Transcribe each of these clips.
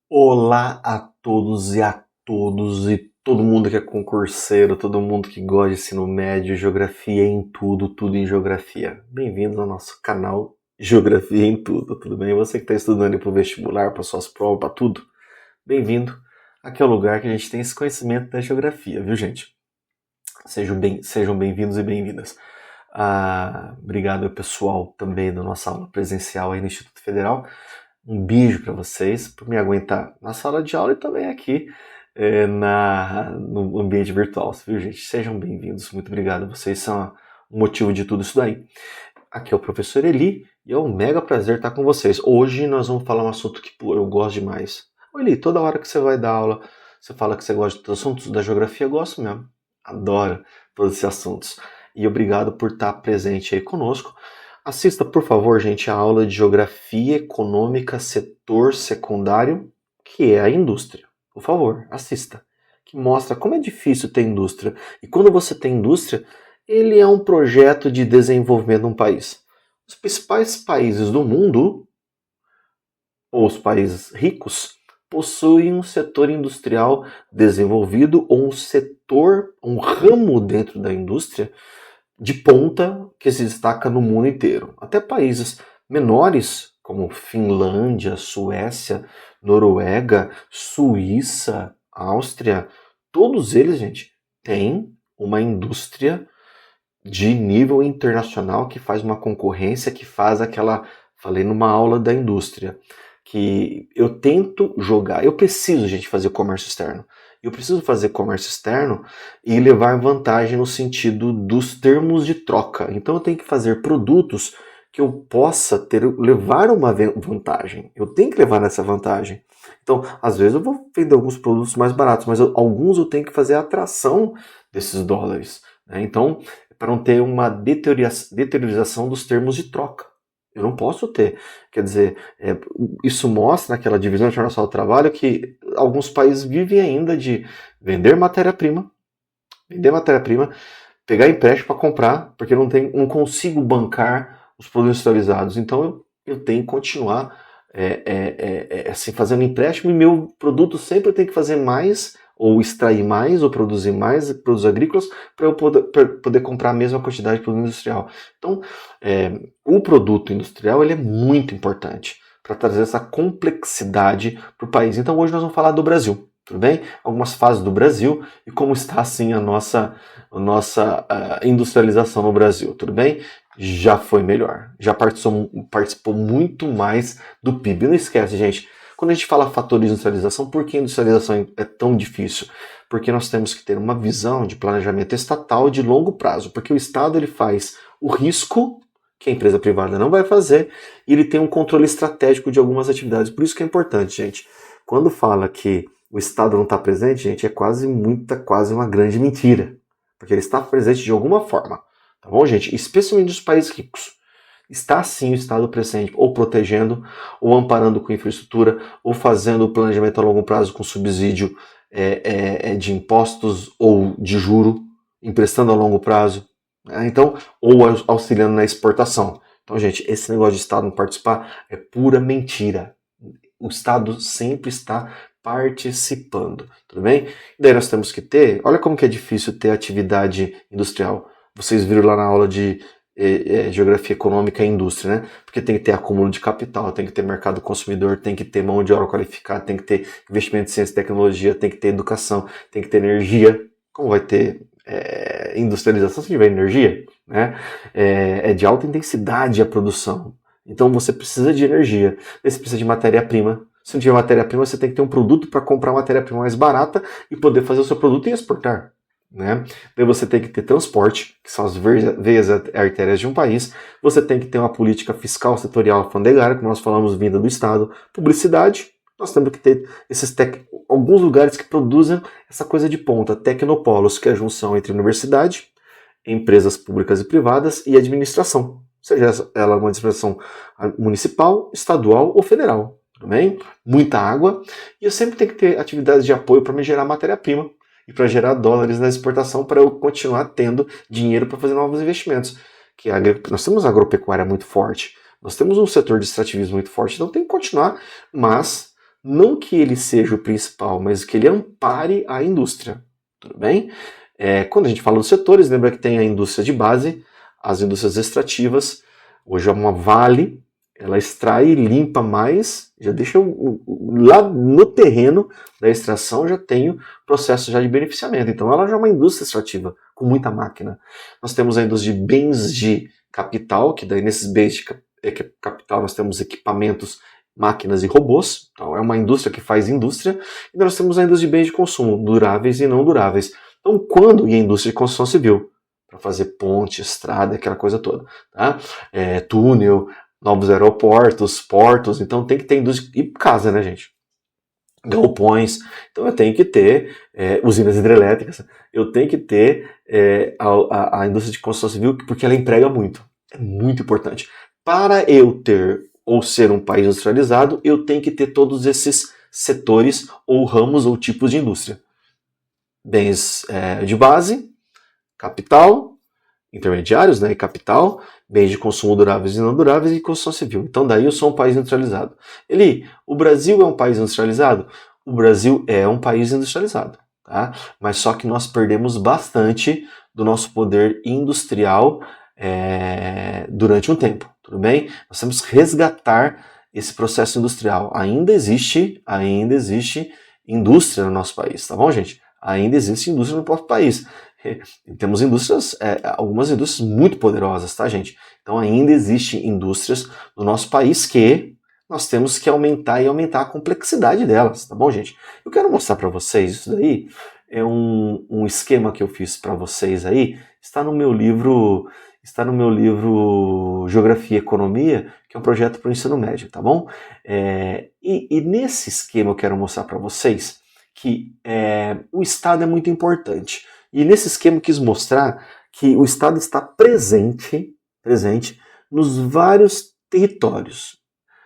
Olá a todos e a todos e todo mundo que é concurseiro, todo mundo que gosta de ensino médio, geografia em tudo, tudo em geografia. Bem-vindos ao nosso canal Geografia em tudo bem? Você que está estudando para o vestibular, para suas provas, para tudo, bem-vindo. Aqui é o lugar que a gente tem esse conhecimento da geografia, viu, gente? Sejam bem-vindos e bem-vindas. Obrigado, pessoal, também da nossa aula presencial aí no Instituto Federal. Um beijo para vocês por me aguentar na sala de aula e também aqui no ambiente virtual, viu, gente? Sejam bem-vindos, muito obrigado. Vocês são o motivo de tudo isso daí. Aqui é o professor Eli e é um mega prazer estar com vocês. Hoje nós vamos falar um assunto que eu gosto demais. Ô Eli, toda hora que você vai dar aula, você fala que você gosta dos assuntos da geografia, eu gosto mesmo. Adoro todos esses assuntos. E obrigado por estar presente aí conosco. Assista, por favor, gente, a aula de Geografia Econômica Setor Secundário, que é a indústria. Por favor, assista. Que mostra como é difícil ter indústria. E quando você tem indústria, ele é um projeto de desenvolvimento de um país. Os principais países do mundo, ou os países ricos, possuem um setor industrial desenvolvido ou um setor, um ramo dentro da indústria de ponta que se destaca no mundo inteiro. Até países menores, como Finlândia, Suécia, Noruega, Suíça, Áustria, todos eles, gente, têm uma indústria de nível internacional que faz uma concorrência, que faz aquela... Falei numa aula da indústria, que eu tento jogar, eu preciso, gente, fazer comércio externo. Eu preciso fazer comércio externo e levar vantagem no sentido dos termos de troca. Então eu tenho que fazer produtos que eu possa levar uma vantagem. Eu tenho que levar nessa vantagem. Então, às vezes eu vou vender alguns produtos mais baratos, mas alguns eu tenho que fazer a atração desses dólares, né? Então, para não ter uma deteriorização dos termos de troca. Eu não posso ter. Quer dizer, isso mostra naquela divisão internacional do trabalho que alguns países vivem ainda de vender matéria-prima, pegar empréstimo para comprar, porque não consigo bancar os produtos industrializados. Então eu tenho que continuar assim, fazendo empréstimo e meu produto sempre tem que fazer mais, ou extrair mais, ou produzir mais produtos agrícolas para eu poder comprar a mesma quantidade de produto industrial. Então, o produto industrial ele é muito importante para trazer essa complexidade para o país. Então, hoje nós vamos falar do Brasil, tudo bem? Algumas fases do Brasil e como está, assim, a nossa industrialização no Brasil, tudo bem? Já foi melhor, já participou muito mais do PIB. Não esquece, gente, quando a gente fala fator de industrialização, por que a industrialização é tão difícil? Porque nós temos que ter uma visão de planejamento estatal de longo prazo, porque o Estado ele faz o risco que a empresa privada não vai fazer e ele tem um controle estratégico de algumas atividades. Por isso que é importante, gente. Quando fala que o Estado não está presente, gente, é quase uma grande mentira, porque ele está presente de alguma forma, tá bom, gente? Especialmente nos países ricos. Está sim o Estado presente, ou protegendo, ou amparando com infraestrutura, ou fazendo o planejamento a longo prazo com subsídio de impostos ou de juro, emprestando a longo prazo, né? Então, ou auxiliando na exportação. Então, gente, esse negócio de Estado não participar é pura mentira. O Estado sempre está participando, tudo bem? E daí nós temos que ter, olha como que é difícil ter atividade industrial. Vocês viram lá na aula de geografia econômica e indústria, né? Porque tem que ter acúmulo de capital, tem que ter mercado consumidor, tem que ter mão de obra qualificada, tem que ter investimento em ciência e tecnologia, tem que ter educação, tem que ter energia. Como vai ter industrialização se tiver energia? Né? É de alta intensidade a produção. Então você precisa de energia, você precisa de matéria-prima. Se não tiver matéria-prima, você tem que ter um produto para comprar matéria-prima mais barata e poder fazer o seu produto e exportar. Né? Daí você tem que ter transporte, que são as veias artérias de um país, você tem que ter uma política fiscal, setorial, alfandegária, como nós falamos, vinda do Estado, publicidade, nós temos que ter alguns lugares que produzem essa coisa de ponta, tecnopolos, que é a junção entre universidade, empresas públicas e privadas e administração, seja ela uma administração municipal, estadual ou federal, tudo bem? Muita água, e eu sempre tenho que ter atividades de apoio para me gerar matéria-prima, e para gerar dólares na exportação para eu continuar tendo dinheiro para fazer novos investimentos. Nós temos agropecuária muito forte, nós temos um setor de extrativismo muito forte, então tem que continuar, mas Não que ele seja o principal, mas que ele ampare a indústria. Tudo bem? Quando a gente fala dos setores, lembra que tem a indústria de base, as indústrias extrativas. Hoje é uma Vale, ela extrai e limpa mais, já deixa lá no terreno da extração, já tem o processo já de beneficiamento. Então ela já é uma indústria extrativa, com muita máquina. Nós temos a indústria de bens de capital, que daí nesses bens de capital nós temos equipamentos, máquinas e robôs. Então é uma indústria que faz indústria. E nós temos a indústria de bens de consumo, duráveis e não duráveis. Então quando e a indústria de construção civil? Para fazer ponte, estrada, aquela coisa toda. Tá? Túnel, novos aeroportos, portos, então tem que ter indústria. E casa, né, gente? Galpões. Então eu tenho que ter usinas hidrelétricas, eu tenho que ter a indústria de construção civil, porque ela emprega muito. É muito importante. Para eu ter ou ser um país industrializado, eu tenho que ter todos esses setores ou ramos ou tipos de indústria. Bens de base, capital, intermediários, né, e capital, bens de consumo duráveis e não duráveis e construção civil. Então daí eu sou um país industrializado. O Brasil é um país industrializado? O Brasil é um país industrializado, tá? Mas só que nós perdemos bastante do nosso poder industrial durante um tempo, tudo bem? Nós temos que resgatar esse processo industrial. Ainda existe indústria no nosso país, tá bom, gente? Ainda existe indústria no nosso país. Temos indústrias, algumas indústrias muito poderosas, tá, gente? Então ainda existem indústrias no nosso país que nós temos que aumentar a complexidade delas, tá bom, gente? Eu quero mostrar para vocês isso daí, é um esquema que eu fiz para vocês aí, está no meu livro Geografia e Economia, que é um projeto para o ensino médio, tá bom? E nesse esquema eu quero mostrar para vocês que o Estado é muito importante. E nesse esquema eu quis mostrar que o Estado está presente nos vários territórios.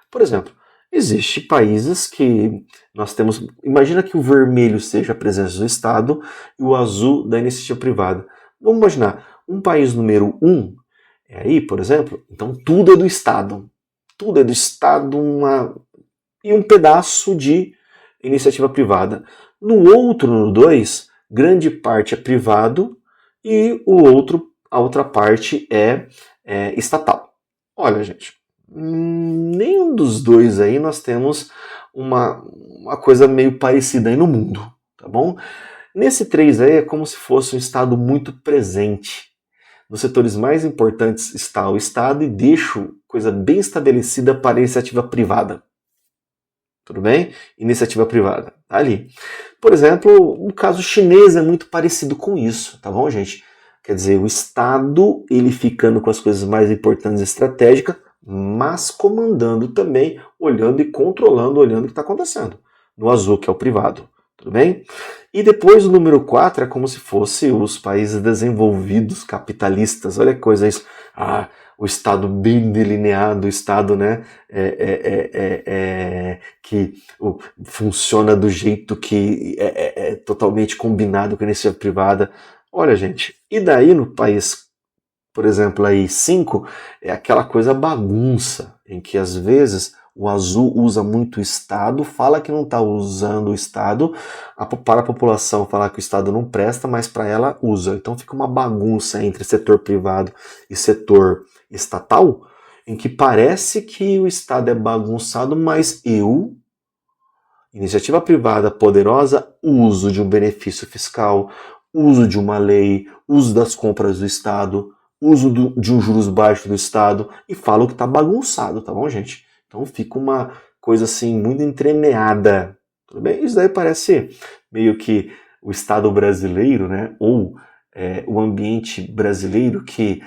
Por exemplo, existem países que nós temos... Imagina que o vermelho seja a presença do Estado e o azul da iniciativa privada. Vamos imaginar, um país número 1, aí, por exemplo, então tudo é do Estado. Tudo é do Estado e um pedaço de iniciativa privada. No outro, no 2, grande parte é privado e a outra parte é estatal. Olha, gente, nenhum dos dois aí nós temos uma coisa meio parecida aí no mundo, tá bom? Nesse 3 aí é como se fosse um Estado muito presente. Nos setores mais importantes está o Estado e deixo coisa bem estabelecida para a iniciativa privada. Tudo bem? Iniciativa privada, tá ali. Por exemplo, o caso chinês é muito parecido com isso, tá bom, gente? Quer dizer, o Estado, ele ficando com as coisas mais importantes e estratégicas, mas comandando também, olhando e controlando, olhando o que está acontecendo. No azul, que é o privado, tudo bem? E depois o número 4 é como se fosse os países desenvolvidos, capitalistas, olha que coisa isso. O Estado bem delineado, o Estado, né, que funciona do jeito que é totalmente combinado com a iniciativa privada. Olha, gente, e daí no país, por exemplo, aí 5, é aquela coisa bagunça, em que às vezes o azul usa muito o Estado, fala que não está usando o Estado, para a população falar que o Estado não presta, mas para ela usa. Então fica uma bagunça entre setor privado e setor estatal, em que parece que o Estado é bagunçado, mas iniciativa privada poderosa, uso de um benefício fiscal, uso de uma lei, uso das compras do Estado, uso de um juros baixo do Estado, e falo que está bagunçado, tá bom, gente? Então fica uma coisa assim muito entremeada, tudo bem? Isso daí parece meio que o Estado brasileiro, né? Ou o ambiente brasileiro que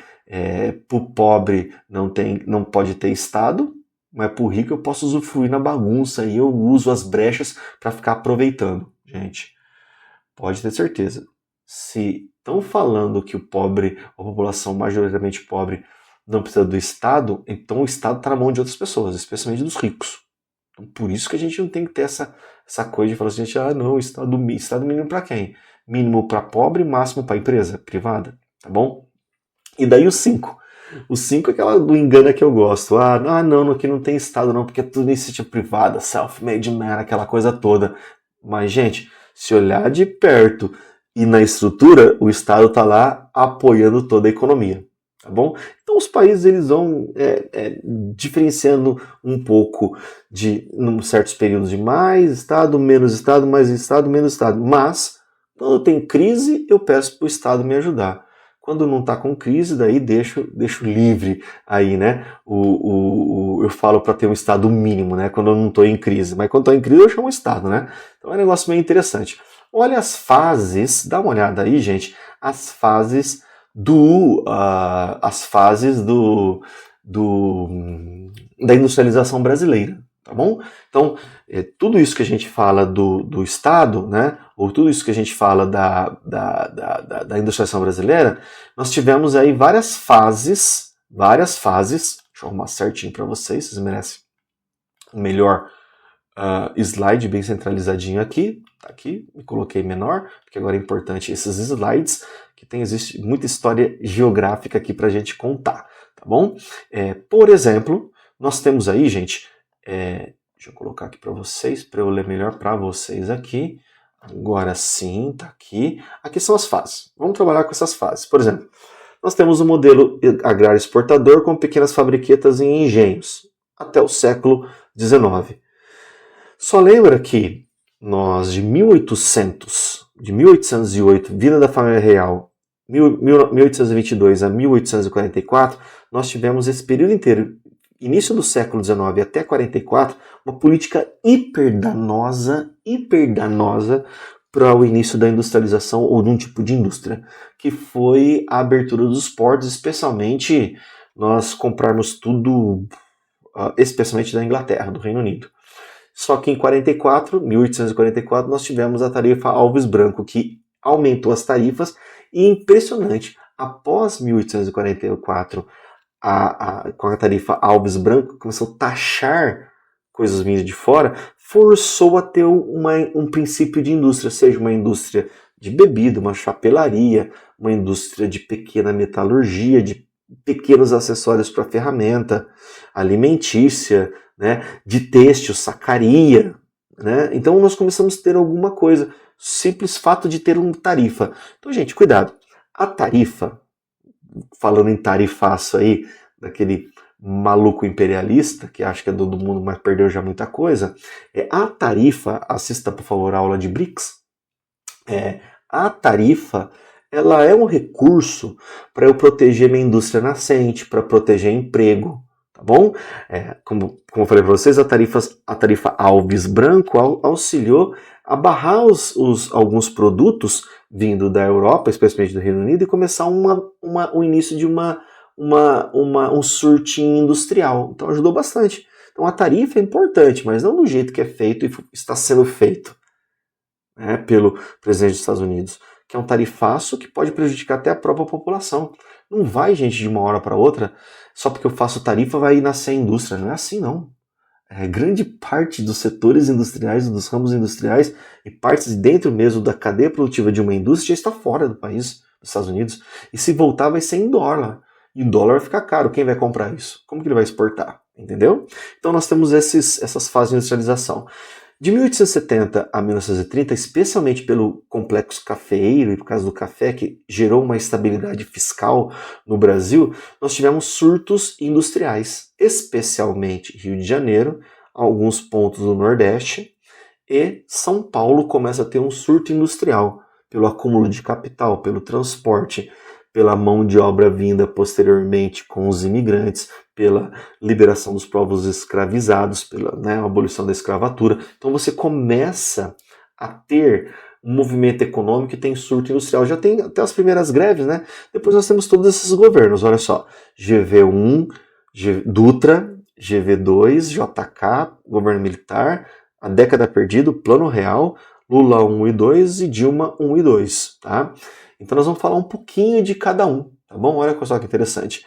para o pobre não pode ter Estado, mas para o rico eu posso usufruir na bagunça e eu uso as brechas para ficar aproveitando. Gente, pode ter certeza. Se estão falando que o pobre, a população majoritariamente pobre, não precisa do Estado, então o Estado está na mão de outras pessoas, especialmente dos ricos. Então, por isso que a gente não tem que ter essa coisa de falar assim, não, Estado mínimo para quem? Mínimo para pobre, máximo para empresa privada, tá bom? E daí o 5. O 5 é aquela do engano que eu gosto. Não, aqui não tem Estado não, porque é tudo iniciativa privada, self-made man, aquela coisa toda. Mas, gente, se olhar de perto e na estrutura, o Estado está lá apoiando toda a economia. Tá bom? Então os países eles vão diferenciando um pouco de em certos períodos de mais Estado, menos Estado, mais Estado, menos Estado. Mas quando tem crise, eu peço para o Estado me ajudar. Quando não está com crise, daí deixo livre aí, né? Eu falo para ter um Estado mínimo, né? Quando eu não estou em crise. Mas quando estou em crise, eu chamo Estado, né? Então é um negócio meio interessante. Olha as fases, dá uma olhada aí, gente, as fases da industrialização brasileira, tá bom? Então, tudo isso que a gente fala do Estado, né, ou tudo isso que a gente fala da industrialização brasileira, nós tivemos aí várias fases, deixa eu arrumar certinho para vocês merecem o melhor slide bem centralizadinho aqui, tá aqui, me coloquei menor, porque agora é importante esses slides, que existe muita história geográfica aqui pra gente contar, tá bom? Por exemplo, nós temos aí, gente, deixa eu colocar aqui para vocês, para eu ler melhor para vocês aqui, agora sim, tá aqui, aqui são as fases, vamos trabalhar com essas fases, por exemplo, nós temos o modelo agrário exportador com pequenas fabriquetas em engenhos, até o século XIX. Só lembra que nós, de 1808, vida da família real, 1822 a 1844, nós tivemos esse período inteiro, início do século XIX até 44, uma política hiperdanosa para o início da industrialização ou de um tipo de indústria, que foi a abertura dos portos, especialmente nós comprarmos tudo, especialmente da Inglaterra, do Reino Unido. Só que em 1844, nós tivemos a tarifa Alves Branco, que aumentou as tarifas, e impressionante, após 1844, com a tarifa Alves Branco, começou a taxar coisas vindas de fora, forçou a ter um princípio de indústria, seja uma indústria de bebida, uma chapelaria, uma indústria de pequena metalurgia, de pequenos acessórios para ferramenta, alimentícia, né, de têxtil, sacaria, né? Então nós começamos a ter alguma coisa, simples fato de ter uma tarifa. Então, gente, cuidado. A tarifa, falando em tarifaço aí, daquele maluco imperialista, que acha que é do mundo, mas perdeu já muita coisa, a tarifa, assista por favor a aula de BRICS, a tarifa, ela é um recurso para eu proteger minha indústria nascente, para proteger emprego, tá bom? Como eu falei para vocês, a tarifa Alves Branco auxiliou a barrar alguns produtos vindo da Europa, especialmente do Reino Unido, e começar o início de um surtinho industrial. Então ajudou bastante. Então a tarifa é importante, mas não do jeito que é feito e está sendo feito, né, pelo presidente dos Estados Unidos, que é um tarifaço que pode prejudicar até a própria população. Não vai, gente, de uma hora para outra, só porque eu faço tarifa vai nascer a indústria. Não é assim, não. Grande parte dos setores industriais, dos ramos industriais e partes de dentro mesmo da cadeia produtiva de uma indústria já está fora do país, dos Estados Unidos. E se voltar vai ser em dólar. E o dólar vai ficar caro. Quem vai comprar isso? Como que ele vai exportar? Entendeu? Então nós temos essas fases de industrialização. De 1870 a 1930, especialmente pelo complexo cafeeiro e por causa do café, que gerou uma estabilidade fiscal no Brasil, nós tivemos surtos industriais, especialmente Rio de Janeiro, alguns pontos do Nordeste, e São Paulo começa a ter um surto industrial, pelo acúmulo de capital, pelo transporte, pela mão de obra vinda posteriormente com os imigrantes, pela liberação dos povos escravizados, pela abolição da escravatura. Então você começa a ter um movimento econômico que tem surto industrial. Já tem até as primeiras greves, né? Depois nós temos todos esses governos, olha só. GV1, Dutra, GV2, JK, governo militar, a década perdida, Plano Real, Lula 1 e 2 e Dilma 1 e 2, tá? Então nós vamos falar um pouquinho de cada um, tá bom? Olha só que interessante.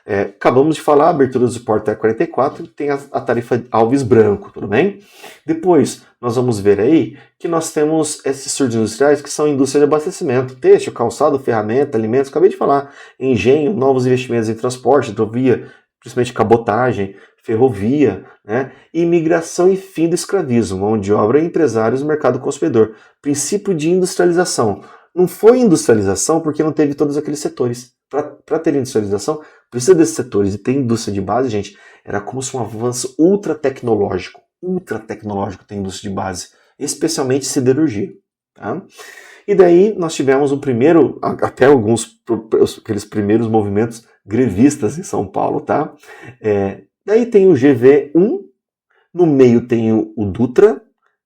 Acabamos de falar, a abertura do porto é 44, tem a tarifa Alves Branco, tudo bem? Depois, nós vamos ver aí que nós temos esses surtos industriais que são indústria de abastecimento, têxtil, calçado, ferramenta, alimentos, acabei de falar, engenho, novos investimentos em transporte, hidrovia, principalmente cabotagem, ferrovia, né? Imigração e fim do escravismo, mão de obra, empresários, mercado consumidor. Princípio de industrialização. Não foi industrialização porque não teve todos aqueles setores. Para ter industrialização, precisa desses setores. E ter indústria de base, gente, era como se um avanço ultra tecnológico ter indústria de base, especialmente siderurgia. Tá? E daí nós tivemos o primeiro, até aqueles primeiros movimentos grevistas em São Paulo, tá? Daí tem o GV1, no meio tem o Dutra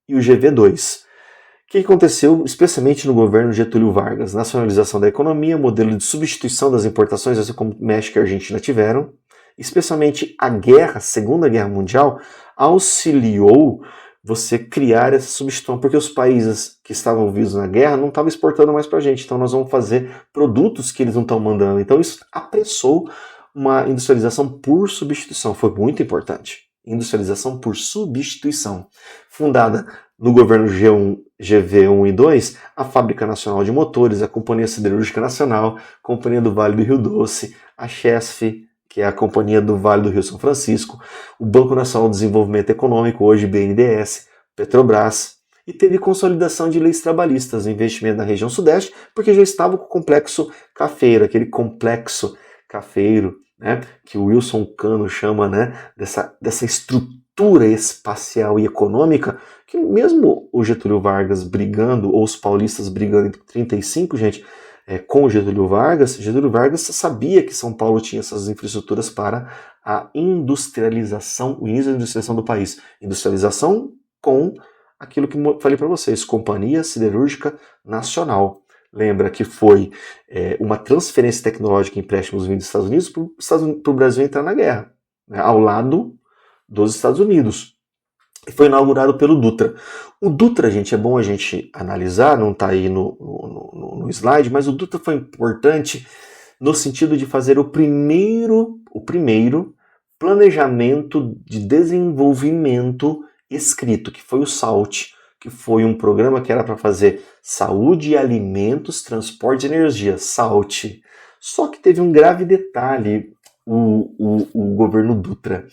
e o GV2. O que aconteceu, especialmente no governo Getúlio Vargas? Nacionalização da economia, modelo de substituição das importações, assim como México e Argentina tiveram. Especialmente a Segunda Guerra Mundial, auxiliou você criar essa substituição, porque os países que estavam envolvidos na guerra não estavam exportando mais para a gente, então nós vamos fazer produtos que eles não estão mandando. Então isso apressou uma industrialização por substituição, foi muito importante. Industrialização por substituição. Fundada no governo GV1 e 2, a Fábrica Nacional de Motores, a Companhia Siderúrgica Nacional, Companhia do Vale do Rio Doce, a Chesf, que é a Companhia do Vale do Rio São Francisco, o Banco Nacional de Desenvolvimento Econômico, hoje BNDES, Petrobras, e teve consolidação de leis trabalhistas, investimento na região sudeste, porque já estava com o complexo cafeiro, aquele complexo cafeiro, né, que o Wilson Cano chama, né, dessa estrutura espacial e econômica, que mesmo o Getúlio Vargas brigando, ou os paulistas brigando em 1935, gente, com o Getúlio Vargas sabia que São Paulo tinha essas infraestruturas para a industrialização, o início da industrialização do país. Industrialização com aquilo que eu falei para vocês, Companhia Siderúrgica Nacional. Lembra que foi uma transferência tecnológica, empréstimos vindos dos Estados Unidos para o Brasil entrar na guerra, né, ao lado dos Estados Unidos. E foi inaugurado pelo Dutra. O Dutra, gente, é bom a gente analisar, não está aí no slide, mas o Dutra foi importante no sentido de fazer o primeiro planejamento de desenvolvimento escrito, que foi o SALT, que foi um programa que era para fazer saúde e alimentos, transporte e energia, SALT. Só que teve um grave detalhe, o governo Dutra.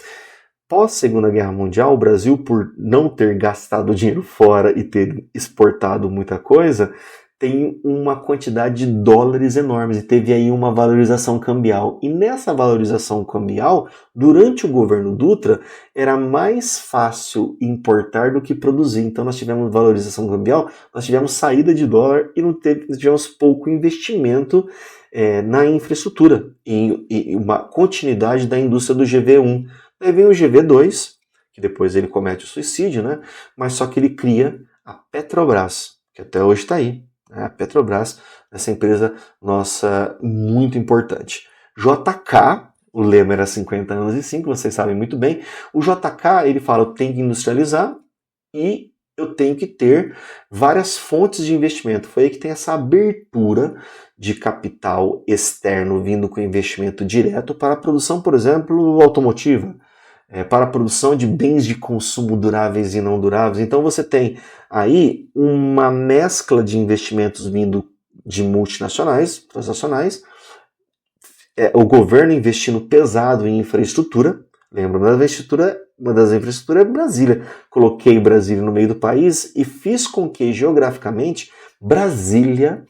Pós Segunda Guerra Mundial, o Brasil, por não ter gastado dinheiro fora e ter exportado muita coisa, tem uma quantidade de dólares enormes e teve aí uma valorização cambial. E nessa valorização cambial, durante o governo Dutra, era mais fácil importar do que produzir. Então nós tivemos valorização cambial, nós tivemos saída de dólar e tivemos pouco investimento na infraestrutura e uma continuidade da indústria do GV1. Aí vem o GV2, que depois ele comete o suicídio, né? Mas só que ele cria a Petrobras, que até hoje está aí. Né? A Petrobras, essa empresa nossa muito importante. JK, o lema era 50 anos e 5, vocês sabem muito bem. O JK, ele fala, eu tenho que industrializar e eu tenho que ter várias fontes de investimento. Foi aí que tem essa abertura de capital externo vindo com investimento direto para a produção, por exemplo, automotiva, para a produção de bens de consumo duráveis e não duráveis. Então você tem aí uma mescla de investimentos vindo de multinacionais, transnacionais, o governo investindo pesado em infraestrutura. Lembra, uma das infraestruturas é Brasília. Coloquei Brasília no meio do país e fiz com que, geograficamente, Brasília,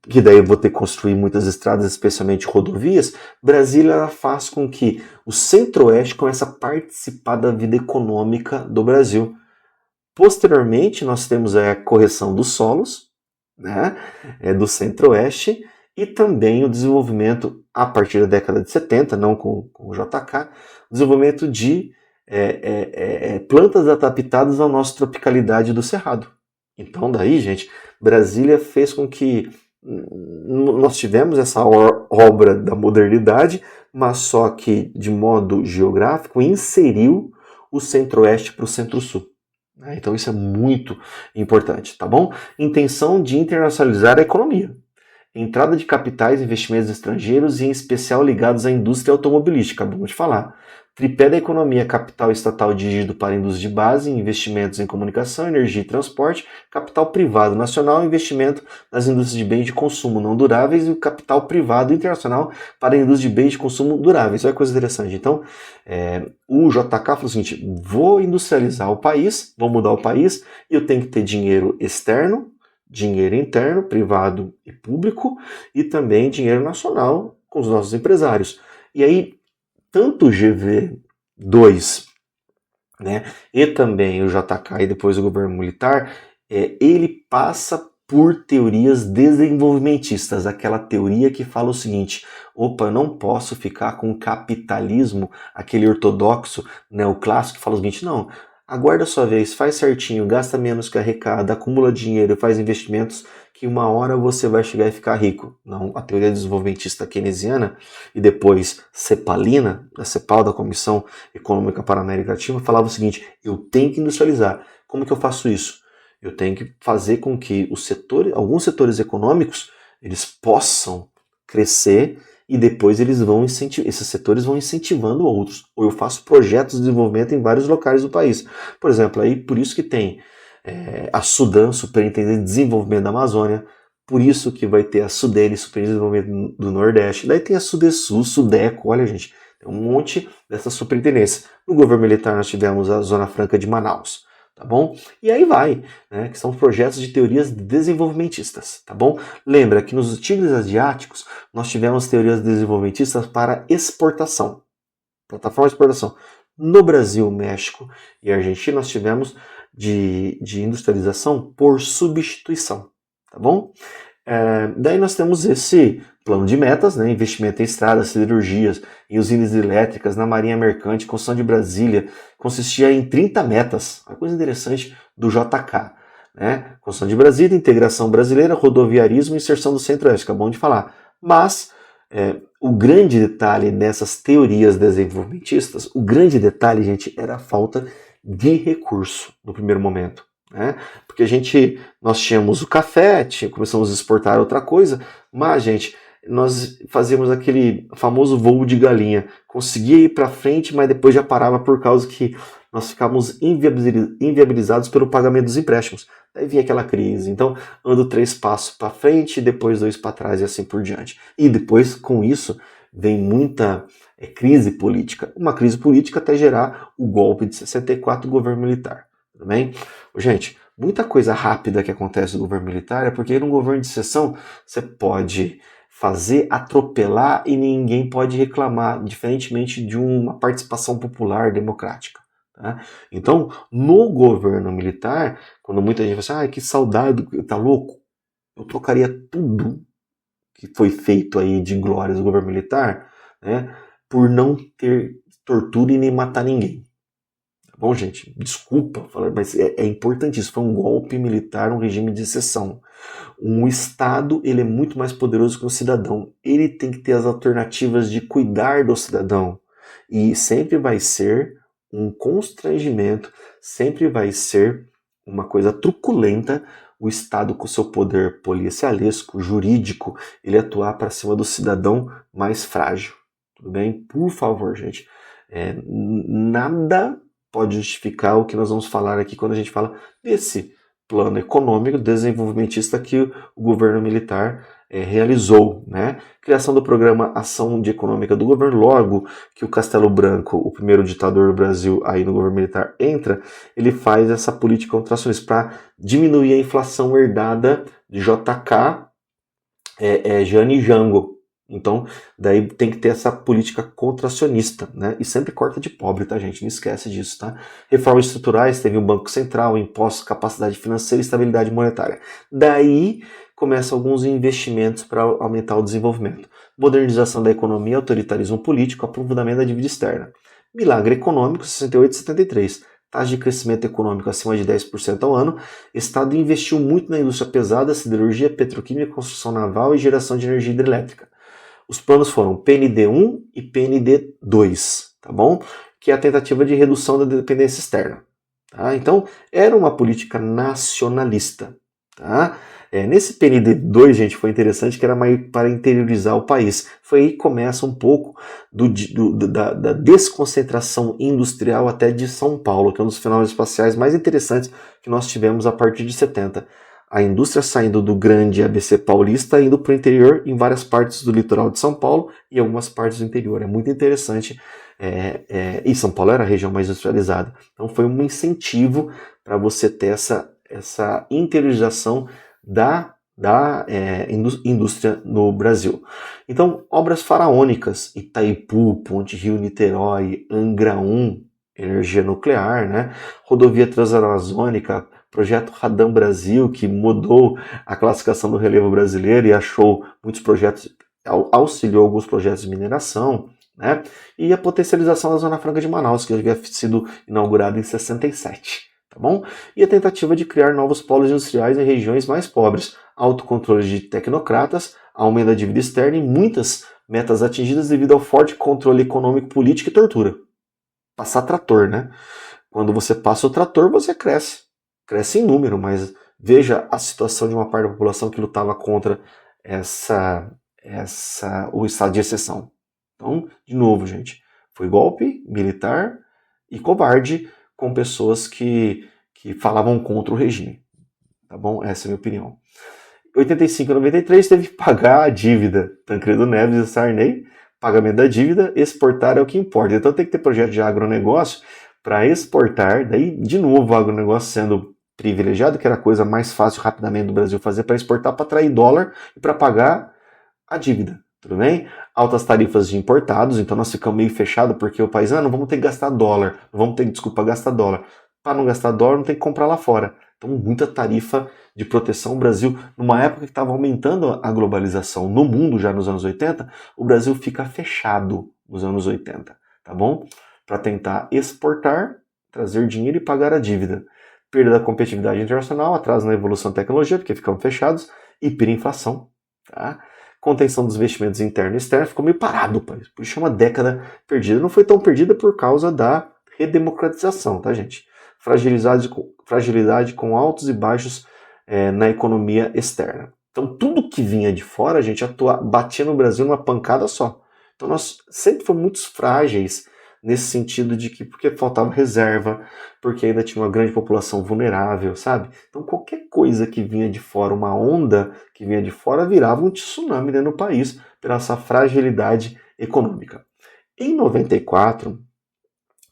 que daí eu vou ter que construir muitas estradas, especialmente rodovias, Brasília ela faz com que o Centro-Oeste comece a participar da vida econômica do Brasil. Posteriormente, nós temos a correção dos solos, né, do Centro-Oeste, e também o desenvolvimento, a partir da década de 70, não com o JK, desenvolvimento de plantas adaptadas à nossa tropicalidade do Cerrado. Então daí, gente, Brasília fez com que nós tivemos essa obra da modernidade, mas só que de modo geográfico inseriu o Centro-Oeste para o Centro-Sul. Então isso é muito importante, tá bom? Intenção de internacionalizar a economia. entrada de capitais, investimentos estrangeiros e em especial ligados à indústria automobilística, acabamos de falar. Tripé da economia, capital estatal dirigido para a indústria de base, investimentos em comunicação, energia e transporte, capital privado nacional, investimento nas indústrias de bens de consumo não duráveis e o capital privado internacional para a indústria de bens de consumo duráveis. Olha que coisa interessante. Então, o JK falou o seguinte, vou industrializar o país, vou mudar o país, e eu tenho que ter dinheiro externo, dinheiro interno, privado e público, e também dinheiro nacional com os nossos empresários. E aí, tanto o GV2, né, e também o JK e depois o governo militar, ele passa por teorias desenvolvimentistas, aquela teoria que fala o seguinte, opa, eu não posso ficar com o capitalismo, aquele ortodoxo neoclássico que fala o seguinte, não, aguarda a sua vez, faz certinho, gasta menos que arrecada, acumula dinheiro, faz investimentos, que uma hora você vai chegar e ficar rico. Não, a teoria desenvolvimentista keynesiana e depois cepalina, da CEPAL, da Comissão Econômica para a América Latina, falava o seguinte, eu tenho que industrializar. Como que eu faço isso? Eu tenho que fazer com que alguns setores econômicos, eles possam crescer e depois esses setores vão incentivando outros. Ou eu faço projetos de desenvolvimento em vários locais do país. Por exemplo, aí por isso que tem a Sudan, Superintendente de Desenvolvimento da Amazônia, por isso que vai ter a Sudene, Superintendente de Desenvolvimento do Nordeste, daí tem a Sudesul, Sudeco, olha gente, tem um monte dessas superintendências. No governo militar nós tivemos a Zona Franca de Manaus, tá bom? E aí vai, né, que são projetos de teorias desenvolvimentistas, tá bom? Lembra que nos tigres asiáticos nós tivemos teorias desenvolvimentistas para exportação, plataforma de exportação. No Brasil, México e Argentina nós tivemos de industrialização por substituição, tá bom? Daí nós temos esse plano de metas, né? Investimento em estradas, siderurgias, em usinas elétricas, na marinha mercante, construção de Brasília, consistia em 30 metas, uma coisa interessante do JK, né? Construção de Brasília, integração brasileira, rodoviarismo e inserção do centro-oeste, acabamos de falar. Mas o grande detalhe nessas teorias desenvolvimentistas, o grande detalhe, gente, era a falta de recurso no primeiro momento, né? Porque nós tínhamos o café, começamos a exportar outra coisa, mas, gente, nós fazíamos aquele famoso voo de galinha, conseguia ir para frente, mas depois já parava por causa que nós ficávamos inviabilizados pelo pagamento dos empréstimos. Daí vinha aquela crise, então ando 3 passos para frente, depois 2 para trás e assim por diante. E depois, com isso, vem muita crise política. Uma crise política até gerar o golpe de 64 do governo militar. Tudo bem? Gente, muita coisa rápida que acontece no governo militar é porque no governo de exceção você pode fazer atropelar e ninguém pode reclamar, diferentemente de uma participação popular democrática. Tá? Então, no governo militar, quando muita gente fala assim, que saudade, tá louco? Eu trocaria tudo que foi feito aí de glórias do governo militar, né, por não ter tortura e nem matar ninguém. Tá bom, gente? Desculpa falar, mas é importante isso. Foi um golpe militar, um regime de exceção. Um Estado, ele é muito mais poderoso que um cidadão. Ele tem que ter as alternativas de cuidar do cidadão. E sempre vai ser um constrangimento, sempre vai ser uma coisa truculenta o Estado com seu poder policialesco, jurídico, ele atuar para cima do cidadão mais frágil. Tudo bem? Por favor, gente. Nada pode justificar o que nós vamos falar aqui quando a gente fala desse plano econômico desenvolvimentista que o governo militar realizou, né? Criação do programa Ação de Econômica do governo, logo que o Castelo Branco, o primeiro ditador do Brasil aí no governo militar, entra, ele faz essa política contracionista para diminuir a inflação herdada de JK, Jane e Jango. Então, daí tem que ter essa política contracionista, né? E sempre corta de pobre, tá, gente? Não esquece disso, tá? Reformas estruturais, teve um Banco Central, impostos, capacidade financeira e estabilidade monetária. Daí começam alguns investimentos para aumentar o desenvolvimento. Modernização da economia, autoritarismo político, aprofundamento da dívida externa. Milagre econômico, 68 e 73. Taxa de crescimento econômico acima de 10% ao ano. Estado investiu muito na indústria pesada, siderurgia, petroquímica, construção naval e geração de energia hidrelétrica. Os planos foram PND1 e PND2, tá bom? Que é a tentativa de redução da dependência externa. Tá? Então, era uma política nacionalista. Tá? Nesse PND2, gente, foi interessante que era mais para interiorizar o país. Foi aí que começa um pouco da desconcentração industrial até de São Paulo, que é um dos fenômenos espaciais mais interessantes que nós tivemos a partir de 70. A indústria saindo do grande ABC paulista, indo para o interior, em várias partes do litoral de São Paulo e algumas partes do interior. É muito interessante. E São Paulo era a região mais industrializada. Então foi um incentivo para você ter essa interiorização da indústria no Brasil. Então, obras faraônicas, Itaipu, Ponte Rio-Niterói, Angra 1, energia nuclear, né? Rodovia Transamazônica, projeto Radam Brasil, que mudou a classificação do relevo brasileiro e achou muitos projetos, auxiliou alguns projetos de mineração, né? E a potencialização da Zona Franca de Manaus, que havia sido inaugurada em 67. Tá bom? E a tentativa de criar novos polos industriais em regiões mais pobres, autocontrole de tecnocratas, aumento da dívida externa e muitas metas atingidas devido ao forte controle econômico, político e tortura. Passar trator, né? Quando você passa o trator, você cresce. Cresce em número, mas veja a situação de uma parte da população que lutava contra o estado de exceção. Então, de novo, gente, foi golpe militar e covarde com pessoas que falavam contra o regime. Tá bom? Essa é a minha opinião. 85 e 93 teve que pagar a dívida. Tancredo Neves e Sarney, pagamento da dívida, exportar é o que importa. Então tem que ter projeto de agronegócio para exportar, daí de novo o agronegócio sendo privilegiado, que era a coisa mais fácil rapidamente do Brasil fazer, para exportar, para atrair dólar e para pagar a dívida. Tudo bem? Altas tarifas de importados, então nós ficamos meio fechados porque o país, não vamos ter que gastar dólar, não vamos ter, gastar dólar. Para não gastar dólar, não tem que comprar lá fora. Então, muita tarifa de proteção. O Brasil, numa época que estava aumentando a globalização no mundo, já nos anos 80, o Brasil fica fechado nos anos 80, tá bom? Para tentar exportar, trazer dinheiro e pagar a dívida. Perda da competitividade internacional, atraso na evolução da tecnologia, porque ficamos fechados, hiperinflação, tá? Contenção dos investimentos internos e externos, ficou meio parado, por isso chama década perdida. Não foi tão perdida por causa da redemocratização, tá, gente? Fragilidade com altos e baixos na economia externa. Então, tudo que vinha de fora, a gente batia no Brasil numa pancada só. Então, nós sempre fomos muito frágeis nesse sentido de que, porque faltava reserva, porque ainda tinha uma grande população vulnerável, sabe? Então, qualquer coisa que vinha de fora, uma onda que vinha de fora, virava um tsunami dentro do país, pela essa fragilidade econômica. Em 94,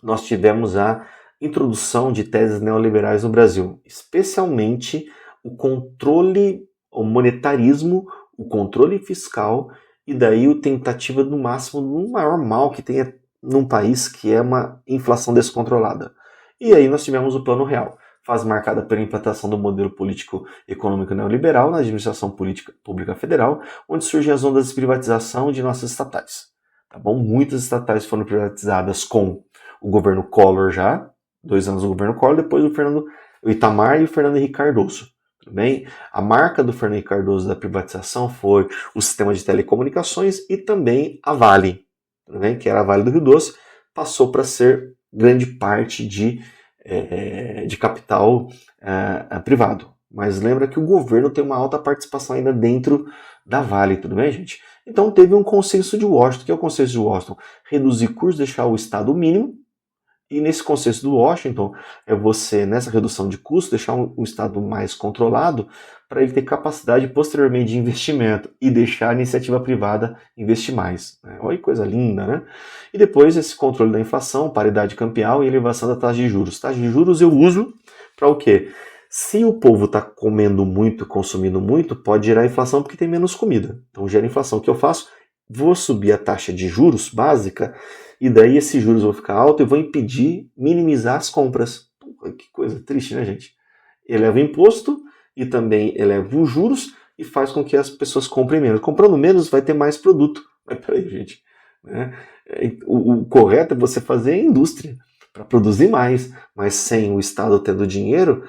nós tivemos a introdução de teses neoliberais no Brasil, especialmente o controle, o monetarismo, o controle fiscal e daí a tentativa no máximo do maior mal que tem num país, que é uma inflação descontrolada. E aí nós tivemos o Plano Real, fase marcada pela implantação do modelo político-econômico neoliberal na administração pública federal, onde surgem as ondas de privatização de nossas estatais. Tá bom? Muitas estatais foram privatizadas com o governo Collor já, 2 anos do governo Collor, depois o Itamar e o Fernando Henrique Cardoso. Tudo bem? A marca do Fernando Henrique Cardoso da privatização foi o sistema de telecomunicações e também a Vale, tudo bem? Que era a Vale do Rio Doce, passou para ser grande parte de capital privado. Mas lembra que o governo tem uma alta participação ainda dentro da Vale, tudo bem, gente? Então teve um consenso de Washington. O que é o consenso de Washington? Reduzir custos, deixar o Estado mínimo. E nesse consenso do Washington, é você, nessa redução de custos, deixar um Estado mais controlado para ele ter capacidade posteriormente de investimento e deixar a iniciativa privada investir mais. Olha que coisa linda, né? E depois esse controle da inflação, paridade cambial e elevação da taxa de juros. Taxa de juros eu uso para o quê? Se o povo está comendo muito, consumindo muito, pode gerar inflação porque tem menos comida. Então gera inflação. O que eu faço? Vou subir a taxa de juros básica e daí esses juros vão ficar altos e vão impedir, minimizar as compras. Que coisa triste, né, gente? Eleva o imposto e também eleva os juros e faz com que as pessoas comprem menos. Comprando menos vai ter mais produto. Mas peraí, gente. Né? O correto é você fazer a indústria para produzir mais, mas sem o Estado tendo dinheiro,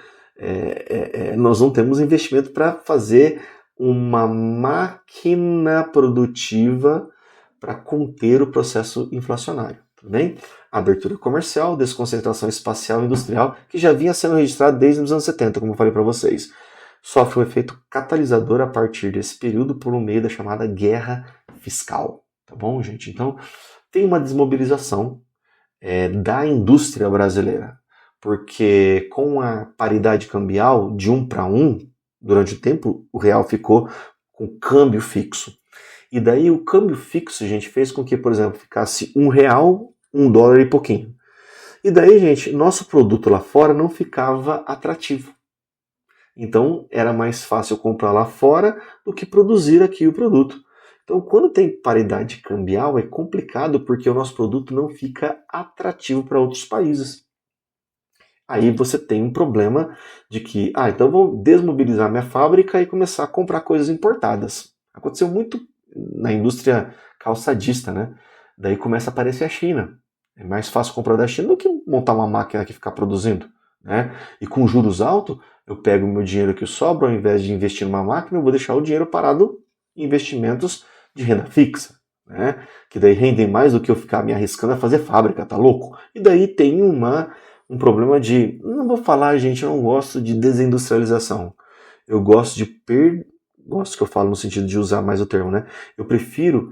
nós não temos investimento para fazer uma máquina produtiva para conter o processo inflacionário. Tudo bem? Abertura comercial, desconcentração espacial e industrial, que já vinha sendo registrado desde os anos 70, como eu falei para vocês. sofre um efeito catalisador a partir desse período por meio da chamada guerra fiscal. Tá bom, gente? Então, tem uma desmobilização da indústria brasileira, porque com a paridade cambial de 1 para 1, durante o tempo o real ficou com câmbio fixo. E daí o câmbio fixo, gente, fez com que, por exemplo, ficasse R$1, $1 e pouquinho. E daí, gente, nosso produto lá fora não ficava atrativo. Então, era mais fácil comprar lá fora do que produzir aqui o produto. Então, quando tem paridade cambial, é complicado porque o nosso produto não fica atrativo para outros países. Aí você tem um problema de que, então eu vou desmobilizar minha fábrica e começar a comprar coisas importadas. Aconteceu muito na indústria calçadista, né? Daí começa a aparecer a China. É mais fácil comprar da China do que montar uma máquina que ficar produzindo, né? E com juros altos, eu pego o meu dinheiro que sobra, ao invés de investir numa máquina, eu vou deixar o dinheiro parado em investimentos de renda fixa, né? Que daí rendem mais do que eu ficar me arriscando a fazer fábrica, tá louco? E daí tem um problema de, não vou falar, gente, eu não gosto de desindustrialização. Eu gosto de gosto que eu falo no sentido de usar mais o termo, né? Eu prefiro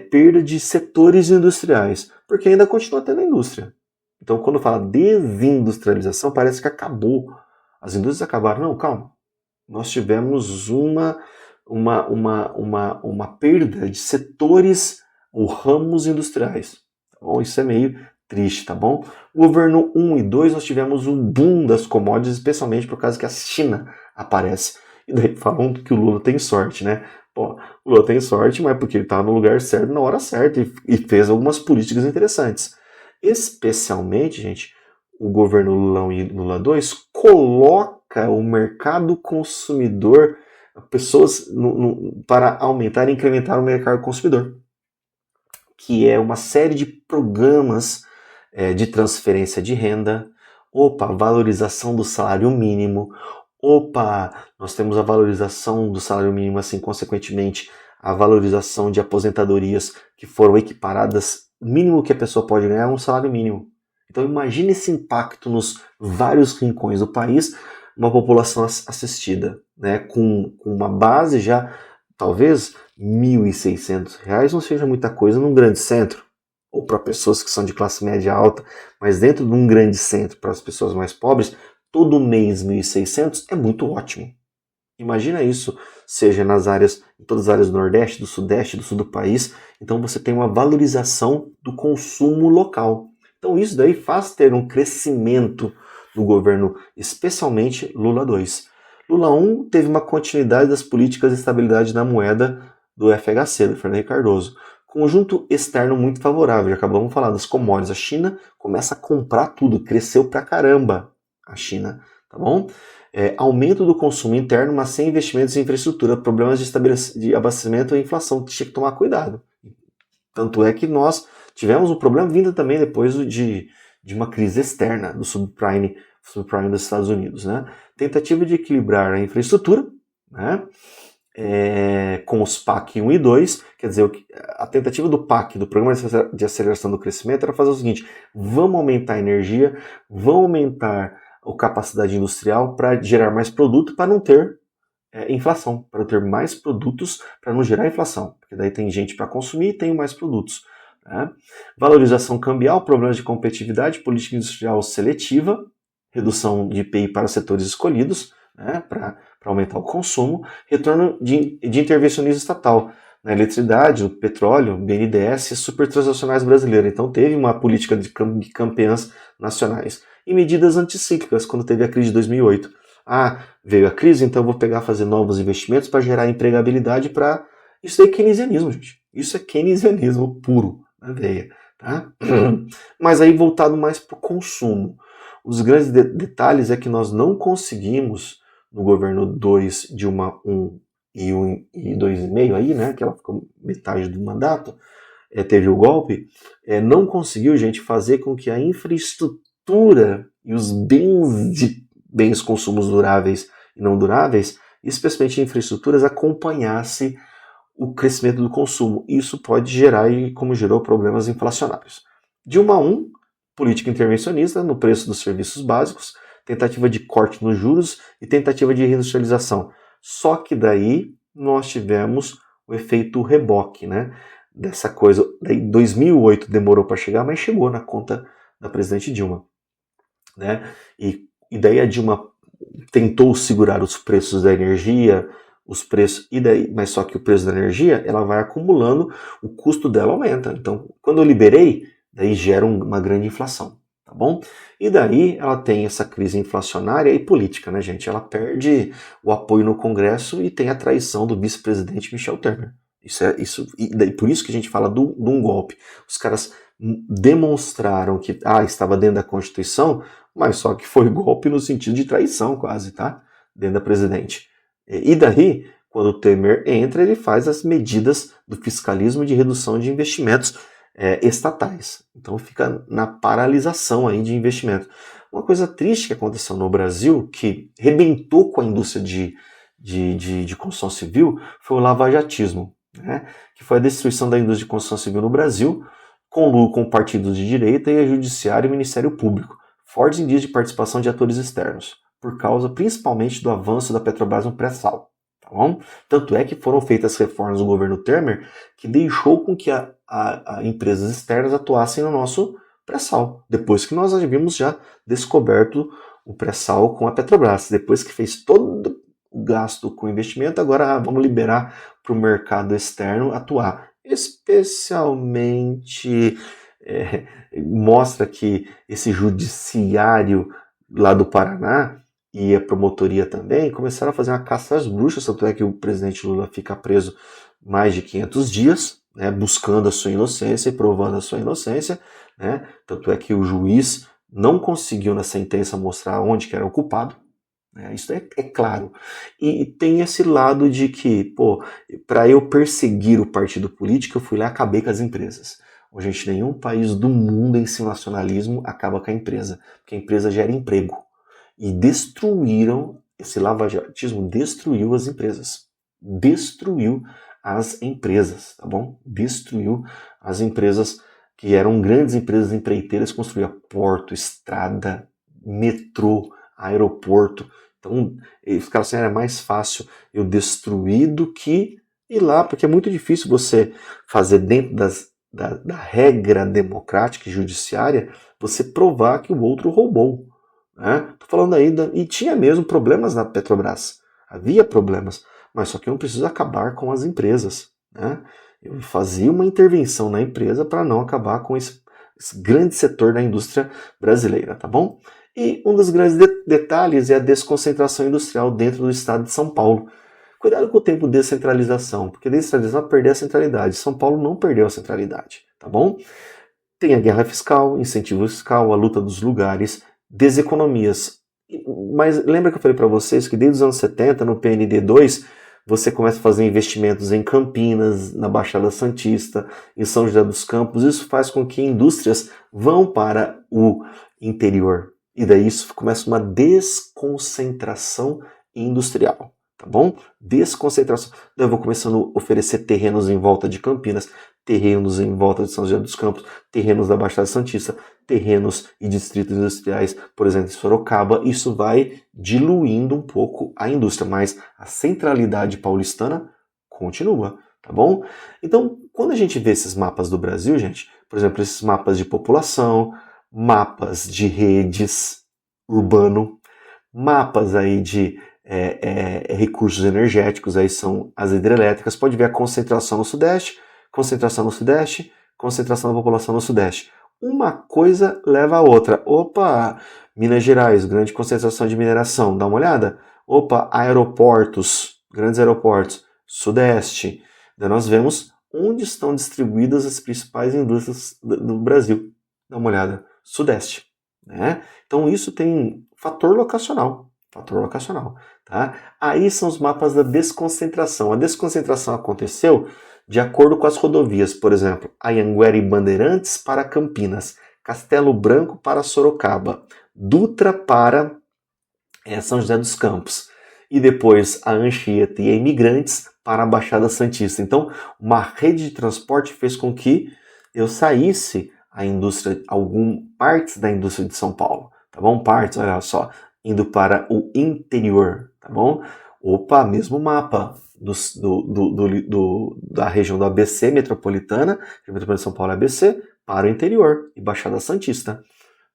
perda de setores industriais, porque ainda continua tendo indústria. Então, quando fala desindustrialização, parece que acabou. As indústrias acabaram. Não, calma. Nós tivemos uma perda de setores ou ramos industriais. Tá bom? Isso é meio triste, tá bom? O governo 1 e 2 nós tivemos um boom das commodities, especialmente por causa que a China aparece. E daí falam que o Lula tem sorte, né? Pô, o Lula tem sorte, mas porque ele estava no lugar certo, na hora certa, e fez algumas políticas interessantes. Especialmente, gente, o governo Lula 1 e Lula 2 coloca o mercado consumidor, pessoas para aumentar e incrementar o mercado consumidor, que é uma série de programas de transferência de renda, valorização do salário mínimo, nós temos a valorização do salário mínimo, assim, consequentemente, a valorização de aposentadorias que foram equiparadas, o mínimo que a pessoa pode ganhar é um salário mínimo. Então imagine esse impacto nos vários rincões do país, uma população assistida, né, com uma base já, talvez R$1.600 não seja muita coisa num grande centro, ou para pessoas que são de classe média alta, mas dentro de um grande centro, para as pessoas mais pobres, todo mês 1.600 é muito ótimo. Imagina isso, seja em todas as áreas do Nordeste, do Sudeste, do Sul do país, então você tem uma valorização do consumo local. Então isso daí faz ter um crescimento do governo, especialmente Lula 2. Lula 1 teve uma continuidade das políticas de estabilidade da moeda do FHC, do Fernando Henrique Cardoso. Conjunto externo muito favorável, já acabamos de falar das commodities. A China começa a comprar tudo, cresceu pra caramba a China, tá bom? Aumento do consumo interno, mas sem investimentos em infraestrutura, problemas de abastecimento e inflação, tinha que tomar cuidado. Tanto é que nós tivemos um problema vindo também depois de uma crise externa do subprime dos Estados Unidos, né? Tentativa de equilibrar a infraestrutura, né? Com os PAC 1 e 2, quer dizer, a tentativa do PAC, do Programa de Aceleração do Crescimento, era fazer o seguinte: vamos aumentar a energia, vamos aumentar a capacidade industrial para gerar mais produto, para não ter inflação, para ter mais produtos, para não gerar inflação, porque daí tem gente para consumir e tem mais produtos. Né? Valorização cambial, problemas de competitividade, política industrial seletiva, redução de IPI para setores escolhidos, né, para aumentar o consumo, retorno de intervencionismo estatal na eletricidade, o petróleo, BNDES, supertransacionais brasileiras. Então teve uma política de campeãs nacionais. E medidas anticíclicas, quando teve a crise de 2008. Veio a crise, então eu vou fazer novos investimentos para gerar empregabilidade para... Isso é keynesianismo, gente. Isso é keynesianismo puro, na veia. Tá? Mas aí voltado mais para o consumo. Os grandes detalhes é que nós não conseguimos, no governo 2, Dilma 1 e 2,5 aí, né, que ela ficou metade do mandato, teve o golpe, não conseguiu, gente, fazer com que a infraestrutura e os bens consumos duráveis e não duráveis, especialmente infraestruturas, acompanhasse o crescimento do consumo. Isso pode gerar, e como gerou, problemas inflacionários. Dilma 1, política intervencionista no preço dos serviços básicos, tentativa de corte nos juros e tentativa de reindustrialização. Só que daí nós tivemos o efeito reboque, né? Dessa coisa. Daí 2008 demorou para chegar, mas chegou na conta da presidente Dilma, né? E daí a Dilma tentou segurar os preços da energia, os preços, e daí, mas só que o preço da energia, ela vai acumulando, o custo dela aumenta. Então, quando eu liberei, daí gera uma grande inflação, tá bom? E daí ela tem essa crise inflacionária e política, né, gente? Ela perde o apoio no Congresso e tem a traição do vice-presidente Michel Temer. E daí, por isso que a gente fala de um golpe. Os caras demonstraram que estava dentro da Constituição, mas só que foi golpe no sentido de traição quase, tá? Dentro da presidente. E daí, quando o Temer entra, ele faz as medidas do fiscalismo de redução de investimentos estatais. Então fica na paralisação aí de investimento. Uma coisa triste que aconteceu no Brasil, que rebentou com a indústria de construção civil, foi o lavajatismo, né? Que foi a destruição da indústria de construção civil no Brasil, com partidos de direita e a Judiciário e o Ministério Público. Fortes indícios de participação de atores externos, por causa principalmente do avanço da Petrobras no pré-sal. Tá bom? Tanto é que foram feitas reformas no governo Temer que deixou com que empresas externas atuassem no nosso pré-sal, depois que nós havíamos já descoberto o pré-sal com a Petrobras. Depois que fez todo o gasto com investimento, agora vamos liberar para o mercado externo atuar. Especialmente mostra que esse judiciário lá do Paraná e a promotoria também começaram a fazer uma caça às bruxas, tanto é que o presidente Lula fica preso mais de 500 dias, né, buscando a sua inocência e provando a sua inocência, né, tanto é que o juiz não conseguiu na sentença mostrar onde que era o culpado, né, isso é claro. E tem esse lado de que, para eu perseguir o partido político, eu fui lá e acabei com as empresas. Gente, nenhum país do mundo em seu nacionalismo acaba com a empresa, porque a empresa gera emprego. E esse lavajatismo destruiu as empresas. Destruiu as empresas, tá bom? Destruiu as empresas que eram grandes empresas empreiteiras, construíam porto, estrada, metrô, aeroporto. Então, os caras assim, era mais fácil eu destruir do que ir lá, porque é muito difícil você fazer dentro da regra democrática e judiciária, você provar que o outro roubou. Né? Tô falando aí, e tinha mesmo problemas na Petrobras. Havia problemas, mas só que eu não preciso acabar com as empresas. Né? Eu fazia uma intervenção na empresa para não acabar com esse grande setor da indústria brasileira, tá bom? E um dos grandes detalhes é a desconcentração industrial dentro do estado de São Paulo. Cuidado com o tempo de descentralização, porque descentralização vai perder a centralidade. São Paulo não perdeu a centralidade, tá bom? Tem a guerra fiscal, incentivo fiscal, a luta dos lugares, deseconomias. Mas lembra que eu falei para vocês que desde os anos 70, no PND 2, você começa a fazer investimentos em Campinas, na Baixada Santista, em São José dos Campos. Isso faz com que indústrias vão para o interior. E daí isso começa uma desconcentração industrial. Tá bom? Desconcentração. Daí eu vou começando a oferecer terrenos em volta de Campinas, terrenos em volta de São José dos Campos, terrenos da Baixada Santista, terrenos e distritos industriais, por exemplo, em Sorocaba. Isso vai diluindo um pouco a indústria, mas a centralidade paulistana continua, tá bom? Então, quando a gente vê esses mapas do Brasil, gente, por exemplo, esses mapas de população, mapas de redes urbano, mapas aí de recursos energéticos, aí são as hidrelétricas, pode ver a concentração no Sudeste, concentração no Sudeste, concentração da população no Sudeste. Uma coisa leva a outra. Opa, Minas Gerais, grande concentração de mineração, dá uma olhada. Opa, aeroportos, grandes aeroportos, Sudeste. Daí nós vemos onde estão distribuídas as principais indústrias do Brasil. Dá uma olhada, Sudeste. Né? Então isso tem fator locacional. Tá? Aí são os mapas da desconcentração. A desconcentração aconteceu de acordo com as rodovias, por exemplo, Anhanguera e Bandeirantes para Campinas, Castelo Branco para Sorocaba, Dutra para São José dos Campos, e depois a Anchieta e a Imigrantes para a Baixada Santista. Então, uma rede de transporte fez com que eu saísse partes da indústria de São Paulo, tá bom? Partes, olha só, indo para o interior, tá bom? Opa, mesmo mapa da região do ABC metropolitana, região metropolitana de São Paulo é ABC, para o interior e Baixada Santista.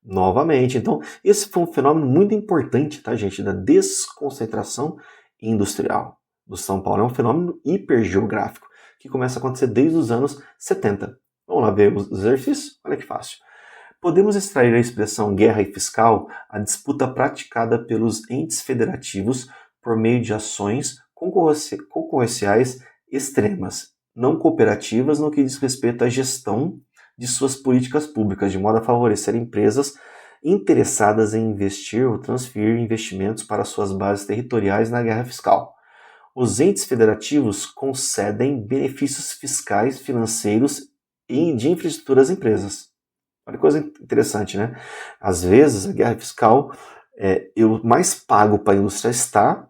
Novamente, então, esse foi um fenômeno muito importante, tá, gente, da desconcentração industrial do São Paulo. É um fenômeno hipergeográfico que começa a acontecer desde os anos 70. Vamos lá ver os exercícios? Olha que fácil. Podemos extrair a expressão guerra e fiscal a disputa praticada pelos entes federativos por meio de ações concorrenciais extremas, não cooperativas no que diz respeito à gestão de suas políticas públicas, de modo a favorecer empresas interessadas em investir ou transferir investimentos para suas bases territoriais na guerra fiscal. Os entes federativos concedem benefícios fiscais, financeiros e de infraestrutura às empresas. Olha que coisa interessante, né? Às vezes, a guerra fiscal, eu mais pago para a indústria estar,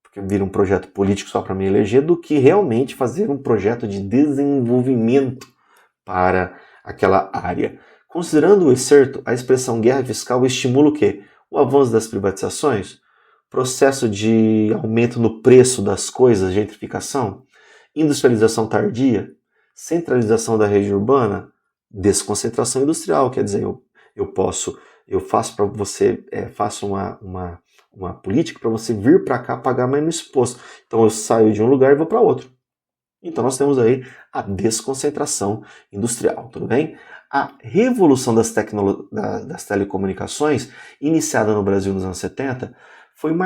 porque vira um projeto político só para me eleger, do que realmente fazer um projeto de desenvolvimento para aquela área. Considerando o excerto, a expressão guerra fiscal estimula o quê? O avanço das privatizações, processo de aumento no preço das coisas, gentrificação, industrialização tardia, centralização da região urbana, desconcentração industrial, quer dizer, eu faço para você, faço uma política para você vir para cá pagar menos imposto. Então eu saio de um lugar e vou para outro. Então nós temos aí a desconcentração industrial, tudo bem? A revolução das telecomunicações, iniciada no Brasil nos anos 70, foi um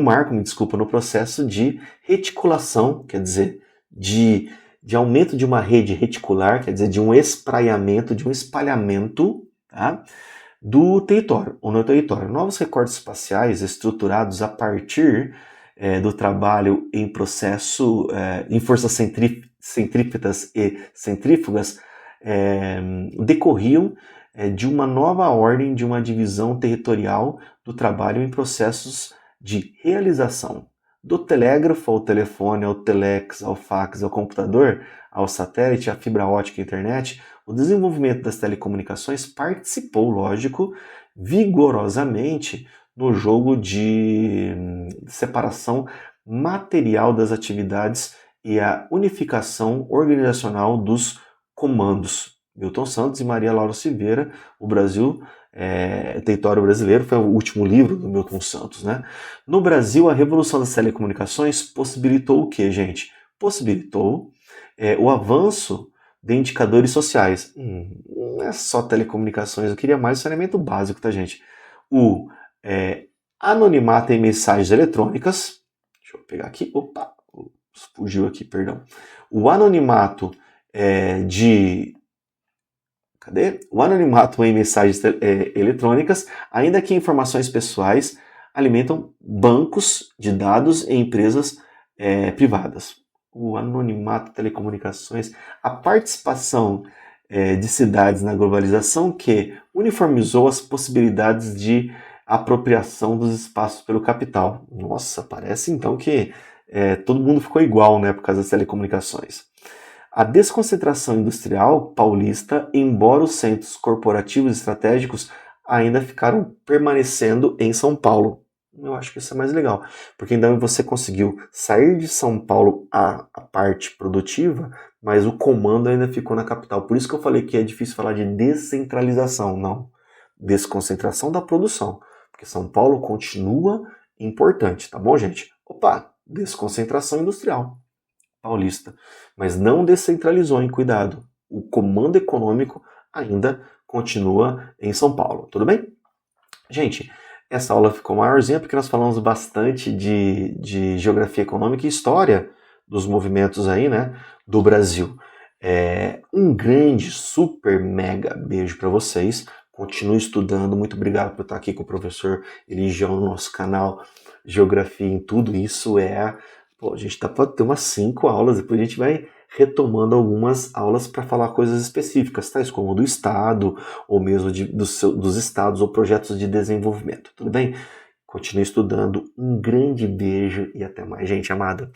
marco, no processo de reticulação, quer dizer, de aumento de uma rede reticular, quer dizer, de um espraiamento, de um espalhamento, tá, do território, ou no território. Novos recortes espaciais estruturados a partir do trabalho em processo, em forças centrípetas e centrífugas, decorriam de uma nova ordem, de uma divisão territorial do trabalho em processos de realização. Do telégrafo ao telefone, ao telex, ao fax, ao computador, ao satélite, à fibra ótica e internet, o desenvolvimento das telecomunicações participou, lógico, vigorosamente no jogo de separação material das atividades e a unificação organizacional dos comandos. Milton Santos e Maria Laura Silveira, O Brasil, Território Brasileiro, foi o último livro do Milton Santos, né? No Brasil, a revolução das telecomunicações possibilitou o quê, gente? Possibilitou o avanço de indicadores sociais. Não é só telecomunicações, eu queria mais saneamento básico, tá, gente? O anonimato em mensagens eletrônicas. Deixa eu pegar aqui. Opa, fugiu aqui, perdão. O anonimato O anonimato em mensagens eletrônicas, ainda que informações pessoais, alimentam bancos de dados em empresas privadas. O anonimato, telecomunicações, a participação de cidades na globalização que uniformizou as possibilidades de apropriação dos espaços pelo capital. Nossa, parece então que todo mundo ficou igual, né, por causa das telecomunicações. A desconcentração industrial paulista, embora os centros corporativos estratégicos ainda ficaram permanecendo em São Paulo. Eu acho que isso é mais legal, porque ainda você conseguiu sair de São Paulo a parte produtiva, mas o comando ainda ficou na capital. Por isso que eu falei que é difícil falar de descentralização, não. Desconcentração da produção, porque São Paulo continua importante, tá bom, gente? Opa, desconcentração industrial paulista, mas não descentralizou, hein? Cuidado. O comando econômico ainda continua em São Paulo, tudo bem? Gente, essa aula ficou maiorzinha porque nós falamos bastante de geografia econômica e história dos movimentos aí, né, do Brasil. Um grande, super, mega beijo para vocês. Continue estudando. Muito obrigado por estar aqui com o professor Eligião no nosso canal Geografia em Tudo. Isso a gente pode ter umas 5 aulas, depois a gente vai retomando algumas aulas para falar coisas específicas, tais como do Estado, ou mesmo dos estados ou projetos de desenvolvimento. Tudo bem? Continue estudando. Um grande beijo e até mais, gente amada.